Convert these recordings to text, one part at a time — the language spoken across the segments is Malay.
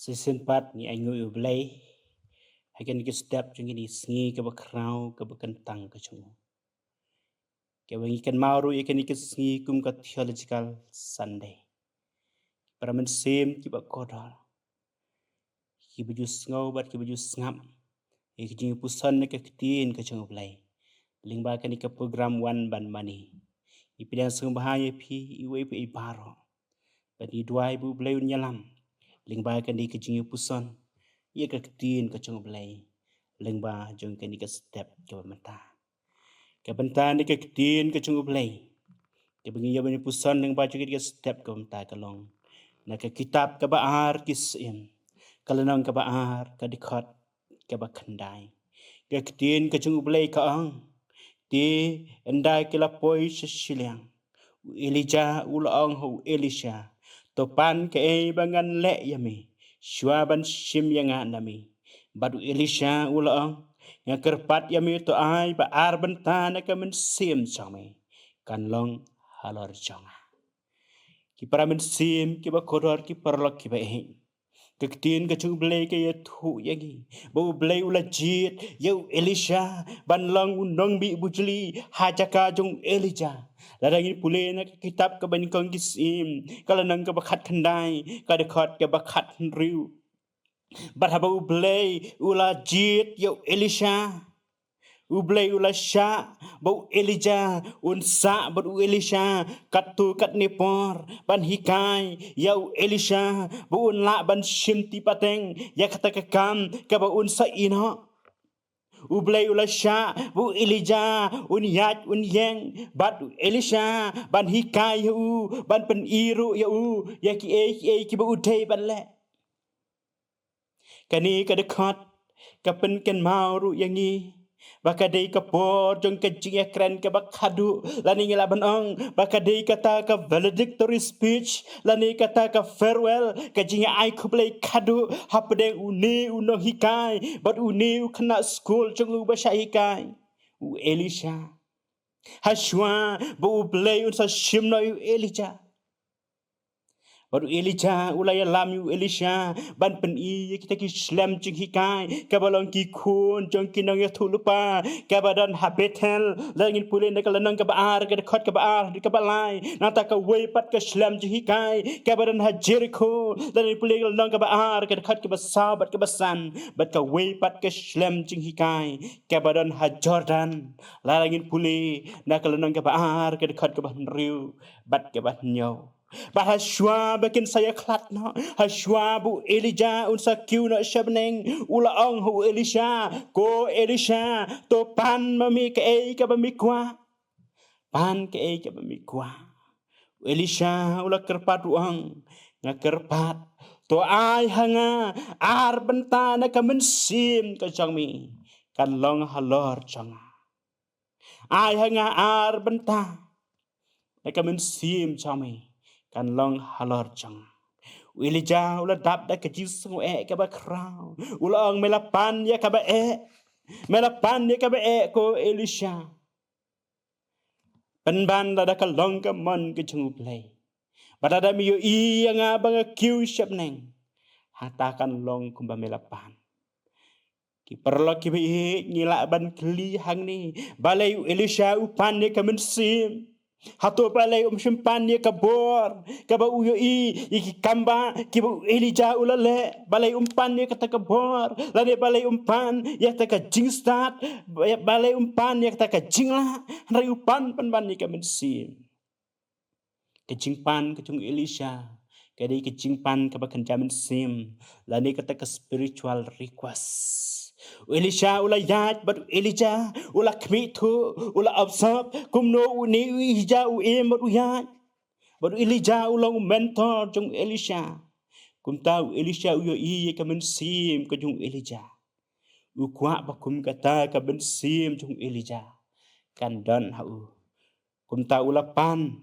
Season part ni ai ngui ublay hagen ke step chung ni sngi ke bakrau ke bekentang ke chung ke wangi kan mauru ikan ke sngi kum ke theological Sunday para men sim ki ba kodal ki baju ngau bat ki baju ngam ki jing pusan ne ke tin ke chung ublay lingba kan ke program one ban mani ipidang sung bahaya pi iwe pi ibaro bat ni duai bu blay nyalam lingba kan ke jing pusan ia ke tin ke chung ublay lengba jong ke ni ke step ke benta ni ke tin ke chung ublay ke bengi ya bani pusan lengba jong ke step ke benta ke long na ke kitab ke baar kisim kalanang ke baar ke dikhat ke bakandai ke tin ke chung ublay ka ang ti endai ke la poi sesilang Elijah ulang ho Elisha topan ke bangan le yami shuaban shim yang nami badu Elisha ulang yang kerpat yami to ai ba arban tan ke men sim chami kan long halor changa ki para men sim ki ba koror ki parlok ki ba he ketin ke chung blay ke ya thu yagi bo blay ula jit yo Elisha ban long unong bi bujli hajaka jong Elijah ladang ini pule na kitab ke ban kong kisim kala nang ke bakat khandai ka dekat ke bakat riu bat haba blay ula jit yo Elisha ublay ula sha bau Elijah unsa bau Elisha katu kat nepor ban hikai yau Elisha bau la ban shimti pateng ya kata kam ka bau unsa ino ublay ula sha bau Elijah un yat un yeng bat Elisha ban hikai hu ban pen iru ya u ya ki bau utei ban le kani ka dekat ka pen ken mau yang ni bakadei kapor jong kecing keren ke bakadu lani ngela banong bakadei kata ka valedictory speech lani kata ka farewell kecing ai kublai kadu hapde uni uno hikai but uni kena school jong u basha hikai u Elisha hashwa bu blay unsa shimno u Elijah baru Elijah ulaya lamu Elisha ban pen I kita ki slam jing hikai kabalong ki kun jong kinang ya thulupa kabadan habetel langin pulen de kalanang ka baar ka khot ka baar ka balai nata ka way pat ka slam jing hikai kabadan ha Jericho langin pulen kalanang ka baar ka khot ka basabat ka basan bat ka way pat ka slam jing hikai kabadan ha Jordan langin pule na kalanang ka baar ka khot ka ban riu bat ka ban nyaw Bahaswa bakin saya klat no haswa bu Elijah unsa kiu no shabneng ula ong hu Elisha ko Elisha to pan mami ke ka bamikwa pan ke ka bamikwa Elisha ula kerpat uang nga kerpat to ai hanga ar bentana ka mensim ka changmi kan long halor changa ai hanga ar bentana ka mensim changmi kan long halor chang Elijah ula dap da ke jisung ka ba krau ula ong melapan ya ka ba melapan ya ka ba ko Elisha penban da ka long ka mon ke chung play badada mi yo I nga ba nga kiu shap neng hata kan long kumba melapan ki perlo ki bi ngila ban kli hang ni balai Elisha upan ne ka mensim Hato balai simpan dia kabor kaba uyo iki kamba kibu Elijah ulale balai umpan dia kata kabor lane balai umpan ya kata jingstat balai umpan ya kata jingla rai umpan pan ni kamensim kejingpan kejung Elisha kadai kejingpan kaba kenjamin sim lane kata ke spiritual request Elisha ula yat but Elijah ula kmitu ula absab kumno uni hija u but yat but Elijah ula mentor jung Elisha kum tahu Elisha uyo ka mensim ke jung Elijah u kwa ba kum kata ka mensim jung Elijah kan dan hau kum tahu ula pan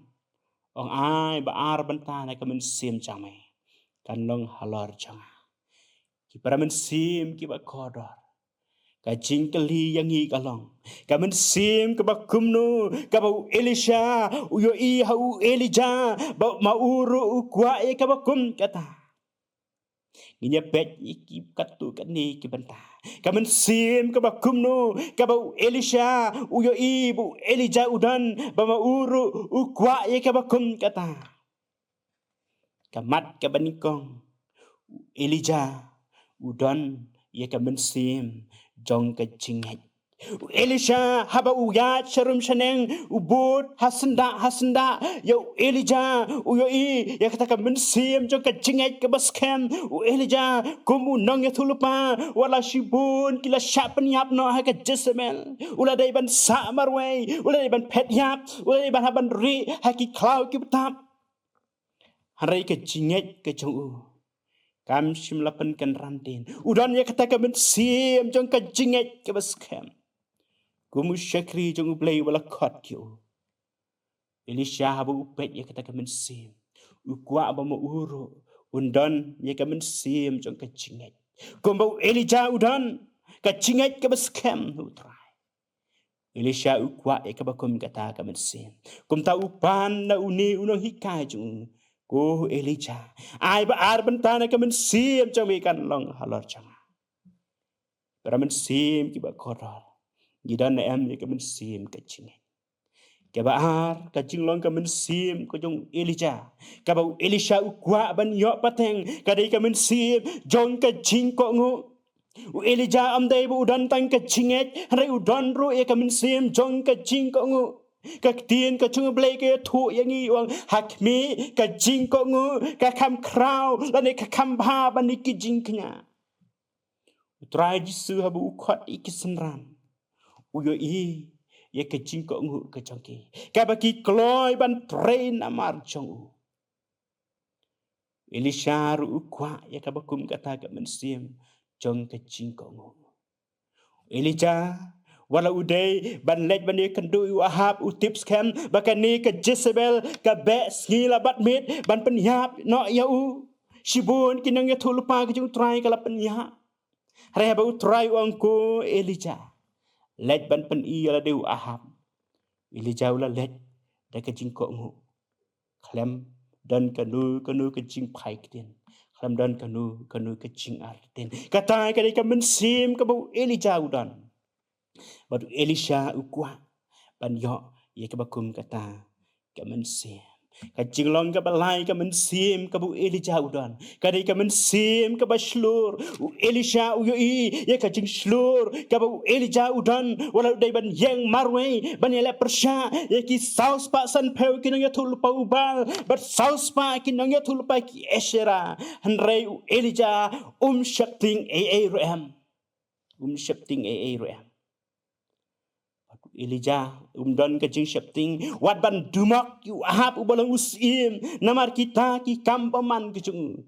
ong ai ba ar bantana ka mensim chamai kan long halor changa ki para mensim ki ba kodor ka jingkeli yang I kalong ka mensim ka bakumno ka ba Elisha uyo hau Elijah ba mauru kwa ka bakum kata Ini bet iki katu kani ki banta. Kamen sim ka bakum no ka ba Elisha uyo ibu Elijah udan bama uru ukwa ye ka bakum kata. Kamat ka banikong Elijah udan ye kamen sim jong ka jingat. Elisha haba uyat sharum shaneng ubud hasenda yo Elijah uyo I ya kata ka mensim jo ka jingat ka baskem Elijah kumu nong ya thulupa wala shibun kila shapen yap no ha ka Jezebel ula dai ban sa marway ula dai ban pet yap ula dai ban haban ri ha ki klau ki betap harai ka jingat ka jong kam shim lapan kan rantin udan ya kata ka mensim jong ka jingat ka baskem Kumu syakri jong ublay wala kot kyo. Elisha habu upet ya kata kamen sim. Ukwa ba mo uro. Undan ya kamen sim jong kachingat. Kumbau Elijah udan. Kachingat ka baskem utray. Elisha ukwa ya kabakum kata kamen sim. Kum ta upan na uni unang hikay jong. Ko Elijah. Ay ba arban na kamen sim jong ikan long halor jang. Pero men sim kiba korol. Gidan na em ka men sim ka chingay. Ka baar ka chinglong ka men sim ko jong Elijah. Ka ba Elisha ukwa ban yo pateng ka dai ka men sim jong ka ching ko ngu. Elijah am dai bu udan tang ka chinget rai udan ro e ka men sim jong ka ching ko ngu. Ka tien ka chung blai ka thu yang i wang hakmi ka ching ko ngu ka kam krau lan ka kam ba ban ki jing knya. Utrai jisu habu ukhat ikisenran. Uyo I ye ke jingko ngu ke jongki ka baki kloy ban train amar jong Elisha ru ukwa ye ka bakum kata ka mensim jong ke jingko ngu Elijah wala uday ban lej ban ye kandu u ahab u tips kem bakani ke Jezebel ka be ngila bat mit ban penyap no ya u shibun kinang ya thulupa ke jong try kala penyap re ba u try u angko Elijah lej ban pen I ala deu ahab Elijah ula lej da ka jing ko ngu khlem dan kanu ka jing phai kten khlem dan kanu ka jing ar ten kata ka dei ka men sim ka bu Elijah udan badu Elisha ukwa ban yo ye ka bakum kata ka men sim ka jinglong ka balai ka men sim ka bu Elijah udan ka dei ka men sim ka ba shlur Elisha uyo I ye ka jing shlur ka bu Elijah udan wala dei ban yang marwe ban ye la persha ye ki saus pa san peu ki nang ya thul pa ubal but saus pa ki nang ya thul pa ki Eshera hanrei Elijah shakting ram shakting ram Elijah dan ke jing shapting wat ban dumak yu ahab ubalang usim namar kita ki kampaman ke jung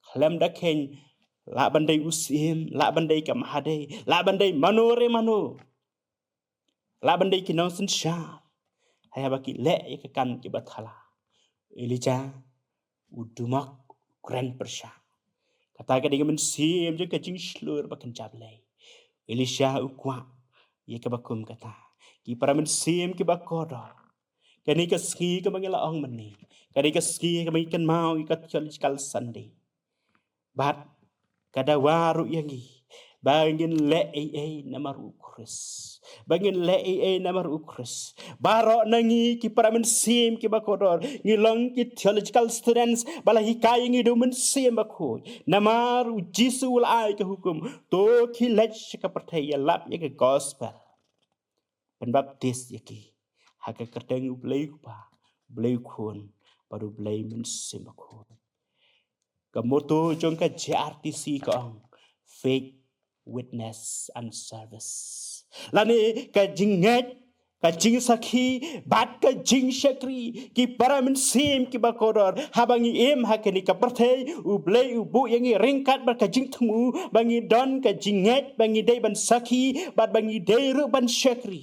khlem da ken la bandai usim la bandai kam hade la bandai manore mano la bandai ki nong sin sha haya baki le ke kan ki bathala Elijah udumak grand persha kata ke dengan sim je ke jing slur bakan jablai Elisha ukwa ye ke bakum kata ki para men sim ki bakodo kani ka ski ka mangila ong mani kani ka ski ka mangikan mau ka theological Sunday bat kada waru yangi bangin le namar ukris bangin le namar ukris baro nangi ki para men sim ki bakodor ngilong ki theological students bala hikai ngi do men sim bakoj namar jisu ul ai ka hukum to ki lech ka perthaya lap ye ka gospel penbaptis yaki haka kerteng ublay pa blay kun baru blay mensim kun kamoto jong ka JRTC kong faith witness and service lani ka jinget ka jing sakhi bat ka jing shakri ki para mensim ki bakodor habangi em hakani ka perthai ublay ubu yangi ringkat bar ka jing thumu bangi don ka jinget bangi dei ban sakhi bat bangi dei ru ban shakri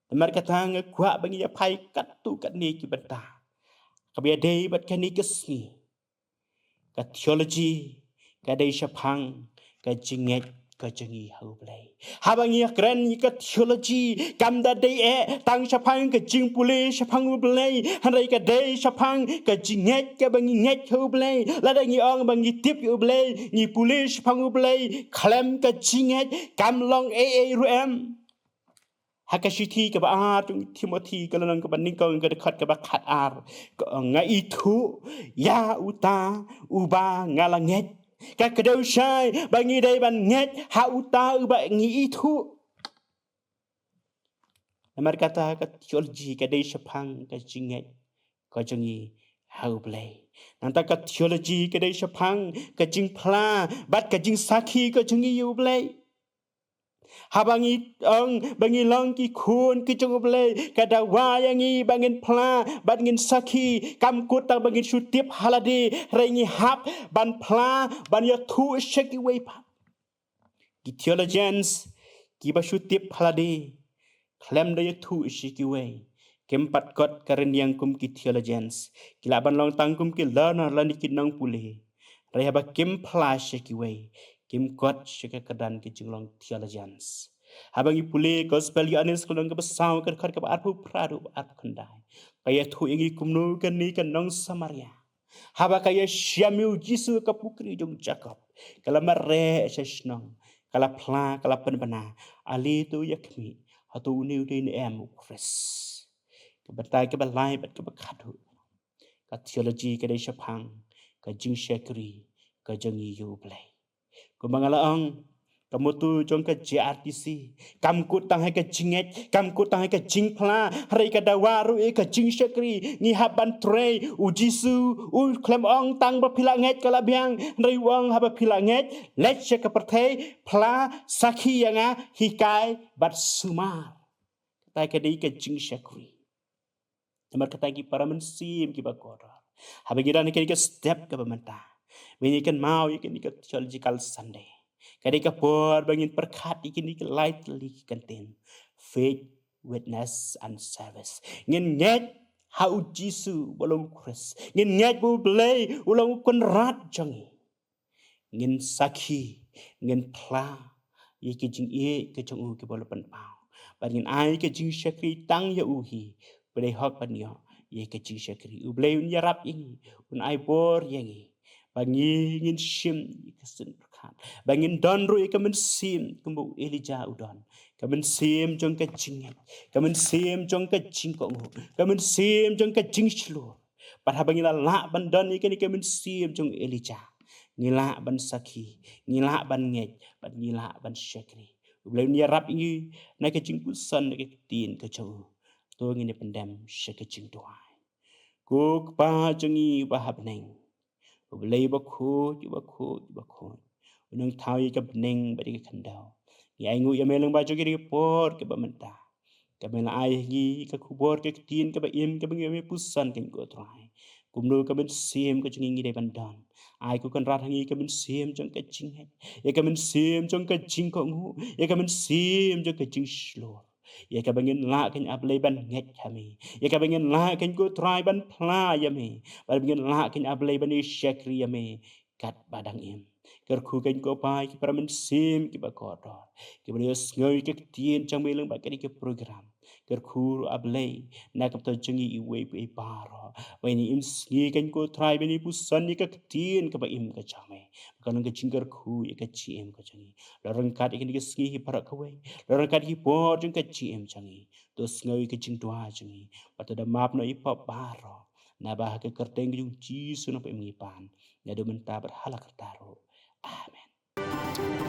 Mereka tanga kuat bagi ya pai kat tu kat ni ki benda. Kabia dei bat kani kesni. Kat theology, ka dei syapang, ka jinget, ก็จะงี้เฮาเปลยหาบางอย่างเกรนนี่ก็ theology กำดัดได้ตั้งชะพังก็จิงปุเลชะพังเปลยหันไรก็ได้ชะพังก็จิงเง็ดก็บางอย่างเง็ดเฮาเปลยแล้วได้งี้อ่องบางอย่างทิพย์เปลยงี้ปุเลชะพังเปลยเคลมก็จิงเง็ดกำลองรูเอ็มHakashiti ke ba tung Timothy ke lanang ke banding kau ke dekat ke bakat ar ke ngai itu ya uta uba ngalanget ka kedau syai bangi dai ban nget ha uta uba ngi itu Namar kata ke theology ke dai syapang ke jinget ko jengi hau play nanta ke theology ke dai syapang ke jing pla bat ke jing saki ke jengi you play Habangi bangi long ki kun ki chung play kada wayangi bangin pla bangin saki kam kuta bangin shutip haladi rengi hap ban pla ban ya thu shaki way pa ki theologians ki ba shutip haladi klem da ya thu shaki way kem pat kot karen yang kum ki theologians kila ban long tang kum ki learner lan ki nang pule raya ba kem pla shaki way Kim kot shaka kadan ki jinglong theologians. Habang ipuli gospel yu anis kulong ka basaw ka khat ka arpu pradu at khandai. Kaya thu ingi kumnu kan ni kan nong Samaria. Haba kaya syamiu Jisu ka pukri jong Jacob. Kala mare sesnong. Kala pla kala penbana. Ali tu yakmi. Hatu uniu din em Chris. Ka batai ka balai bat ka bakhadu. Ka theology ka dai syapang. Ka jing syakri. Ka jangi yu play. Kumangalaang kamu tu jong ke JRTC kam ku tang hai ke jinget kam ku tang hai ke jingpla hari ke dawaru ke jing syakri ni haban tre u Jisu u klem ong tang ba pilanget kala biang ri wang haba pilanget let che ke perthe pla sakhi yanga hikai bat sumar tai ke dei ke jing syakri Namar kata ki para mensim ki bakora haba giran ke step ke bamanta Bini kan mau ikan ikan theological Sunday. Kadika por bangin perkat ikan ikan lightly contain faith, witness and service. Ngin nget how Jisu bolong Chris. Ngin nget bu belay ulang konrat jangi. Ngin sakhi ngin pla ikan jing ke jong u ke bolapan pau. Bangin ai ke jing syakri tang ya uhi. Belay hok panyo ke jing syakri. Ublay un yarap ini un ai bor yangi. Bangin sim ikasen perkat. Bangin don ru ikamen sim kumbu Elijah udon. Kamen sim jong ka jinget. Kamen sim jong ka jingkong. Kamen sim jong ka jingslur. Padha bangin la ban don ikamen sim jong Elijah. Ngila ban sakhi, ngila ban nget, ban ngila ban syakri. Ublay ni rap ini na ka jingpusan na ka tin ka chaw. To ngini pendam syaka jing tuai. Ku pa jangi bahab neng. Belai bakut. Unang tahu ia kebening bagi kandau. Ia ingu ia meleng baju kiri por ke bamenta. Ke mela ayah gi ke kubur ke tin ke baim ke bengi pusan ke go trai. Kumnu ke ben sim ke jengi dai bandan. Ai ku kan rat hangi ke ben sim jong ke jinghet. Ia ke ben sim jong ke jing ko ngu. Ia ke ben sim jong ke jing slor. Ia ka bangin la kan ablay ban nget kami. Ia ka bangin la kan go try ban pla yami. Bangin la kan ablay ban syakri yami kat badang im. Ker khu kan go pai ki paramen sim ki ba kodor. Ki bani ngoi ke tien chang meleng ba ke program. Ker khu ablay na kap to jengi I we pe paro. Bani im sngi kan go try bani pusan ni ka tien ka ba im ka chame. Kan ka jingker khu ya ka chim ka jengi. Lorong kat ikan ke sngi hi parak kawai. Lorong kat hi por jeng ka chim changi. Tos ngoi ke jing tua changi. Pato da map na ipa baro. Na bah ke kerteng jung Jisu na pa imengipan. Na do menta berhala kertaro. Amen.